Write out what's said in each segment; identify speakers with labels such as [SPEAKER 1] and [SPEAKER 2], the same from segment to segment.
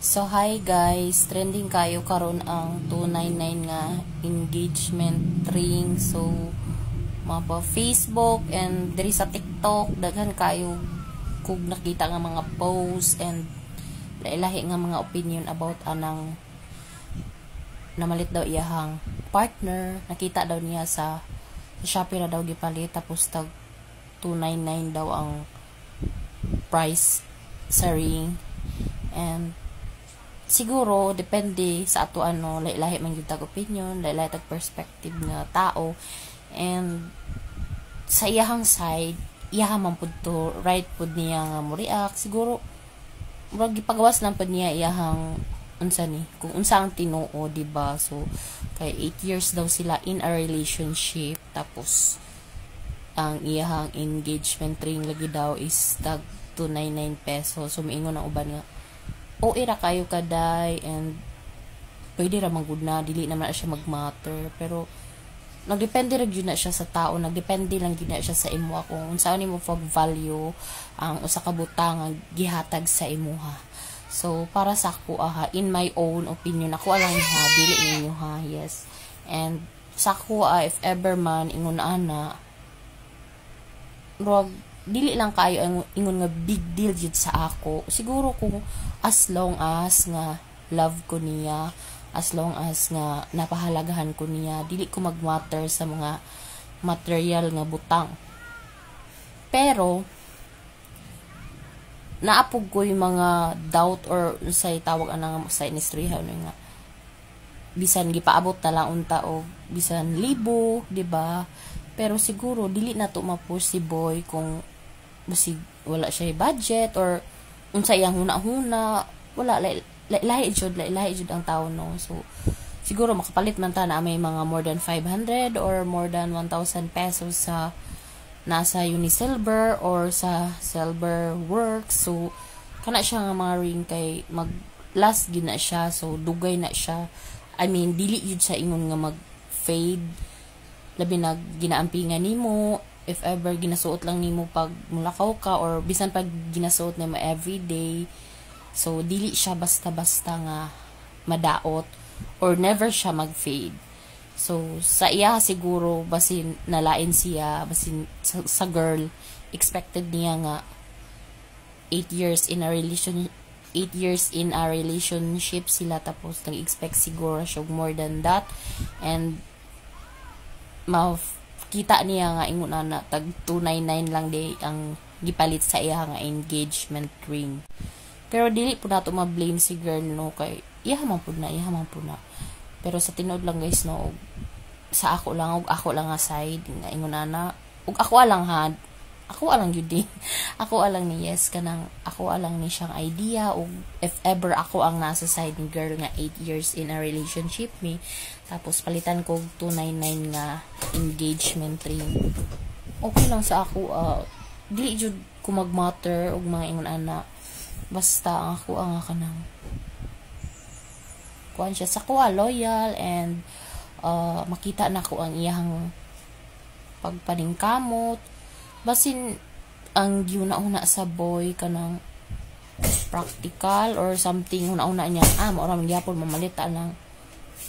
[SPEAKER 1] So hi guys, trending kayo karon ang 299 nga engagement ring. So mapa Facebook and diri sa TikTok daghan kayo kung nakita nga mga post and lahi nga mga opinion about anang namalit daw iyahang partner. Nakita daw niya sa Shopee na daw gipalit, tapos tag 299 daw ang price sa ring. And siguro depende sa ato lahi man gyud tag opinion, lahi tag perspective nga tao, and sa iyahang side iyaha man pud to right pud niya nga mo react. Siguro murag gipagawas lang pud niya iyahang unsa ni kung unsa ang tinuo, diba? So kay 8 years daw sila in a relationship, tapos ang iyahang engagement ring lagi daw is tag 299 pesos. So miingon ang uban nga o ira kayo kaday, and pwede ra manggud na dili naman siya magmatter, pero nagdepende ra gyud na siya sa tao, nagdepende lang gyud na siya sa imo kung unsa nimo pag value ang usa ka butang nga gihatag sa imuha. So para sa ako in my own opinion, ako lang ha, dili ninyo ha, yes. And sa ako if ever man ingon ana rog dili lang kayo ang ingon nga big deal jud sa ako. Siguro kung as long as nga love ko niya, as long as nga napahalagahan ko niya, dili ko magmatter sa mga material nga butang. Pero naapog ko yung mga doubt or say tawag anang sa inistorya nga bisan gipaabot na lang unta o bisan libo, diba? Pero siguro dili na to ma-push si boy kung basig wala siya budget or unsa iyang huna-huna, wala lahi jud ang tao, no? So siguro makapalit man ta na may mga more than 500 or more than 1,000 pesos sa nasa Unisilver or sa Silver Works. So kana siya nga mga ring kay mag last gid na siya, so dugay na siya. I mean dili jud sa ingon nga mag fade, labi na ginaampingan nimo if ever ginasuot lang nimo pag mulakaw ka or bisan pag ginasuot nimo everyday. So dili siya basta-basta nga madaot or never siya mag-fade. So sa iya siguro basin nalain siya, basin sa girl expected niya nga 8 years in a relationship sila, tapos nag-expect siguro siya more than that, and kita niya nga ingon na tag 299 lang day ang gipalit sa iya nga engagement ring. Pero dili po nato ma-blame si girl, no, kay iyaha man pud na. Pero sa tinuod lang guys, no, sa ako lang nga side nga ingon na ug ako alang gyud din ako alang ni yes kanang ako alang ni siyang idea, ug if ever ako ang nasa side ni girl nga 8 years in a relationship me, tapos palitan ko 299 nga engagement ring, okay lang sa ako. Dili jud ko magmatter og mga ingon ana, basta ang ako ang kanang kuan siya sa ko loyal, and makita na ko ang iyang pagpaningkamot. Basin ang una sa boy kanang practical or something, una niya maura man gyapon mamalita ng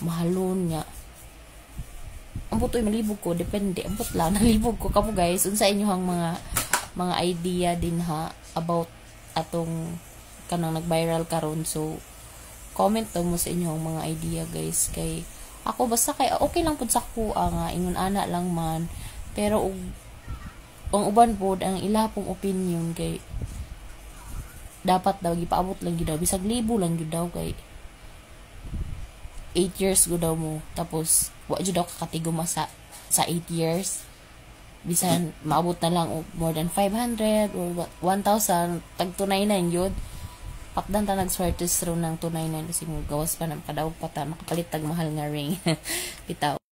[SPEAKER 1] mahalon niya. Ambot oy malibog ko, depende ambot lang nalibog ko kamo guys. Unsa inyohang mga idea din ha about atong kanang nag-viral karon. So comment daw mo sa inyong mga idea guys, kay ako basta kay okay lang pud sa ko nga ingon ana lang man. Pero ang uban pod ang ila pong opinion kay dapat daw gipaabot lang gyud daw bisag libo lang gyud daw, kay 8 years go daw mo, tapos wa jud daw kakatigom sa 8 years, bisan maabot na lang og more than 500 or 1,000 tag 299 yun. Pakdan ta nagswertes ro ng 299 kasi mo gawas pa ng kadaog pa ta makapalit tag mahal nga ring bitaw.